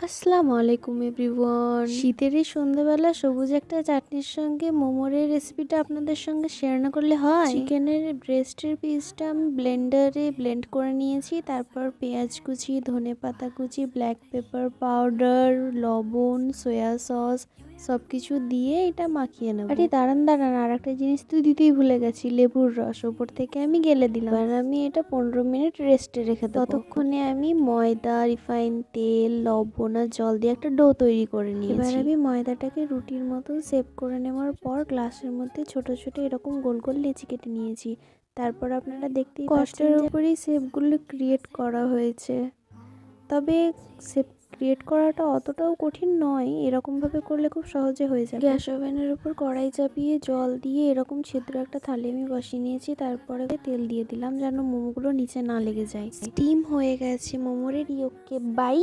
আসসালামু আলাইকুম এভরিওয়ান। শীতের এই সন্ধ্যাবেলা সবুজ একটা চাটনির সঙ্গে মোমোর এই রেসিপিটা আপনাদের সঙ্গে শেয়ার না করলে হয়। চিকেনের ব্রেস্টের পিসটা আমি ব্লেন্ডারে ব্লেন্ড করে নিয়েছি। তারপর পেঁয়াজ কুচি, ধনেপাতা কুচি, ব্ল্যাক পেপার পাউডার, লবণ, সয়া সস সব কিছু দিয়ে এটা মাখিয়ে নেব। আরে দাঁড়ান আর একটা জিনিস তো দিতেই ভুলে গেছি, লেবুর রস ওপর থেকে আমি গেলে দিলাম। আর আমি এটা 15 মিনিট রেস্টে রেখে দেবো। ততক্ষণে আমি ময়দা, রিফাইন তেল, লবণ আর জল দিয়ে একটা ডো তৈরি করে নিয়েছি। এবার আমি ময়দাটাকে রুটির মতো সেভ করে নেওয়ার পর গ্লাসের মধ্যে ছোট ছোট এরকম গোল গোল লেচি কেটে নিয়েছি। তারপর আপনারা দেখতেই কষ্টের উপরেই শেপগুলো ক্রিয়েট করা হয়েছে। তবে শেপ ক্রিয়েট করাটা অতটাও কঠিন নয়, এরকমভাবে করলে খুব সহজে হয়ে যাবে। গ্যাস ওভেনের উপর কড়াই চাপিয়ে জল দিয়ে এরকম ছিদ্র একটা থালি আমি বসিয়ে নিয়েছি। তারপরে তেল দিয়ে দিলাম যেন মোমোগুলো নিচে না লেগে যায়। স্টিম হয়ে গেছে মোমোর। Okay bye.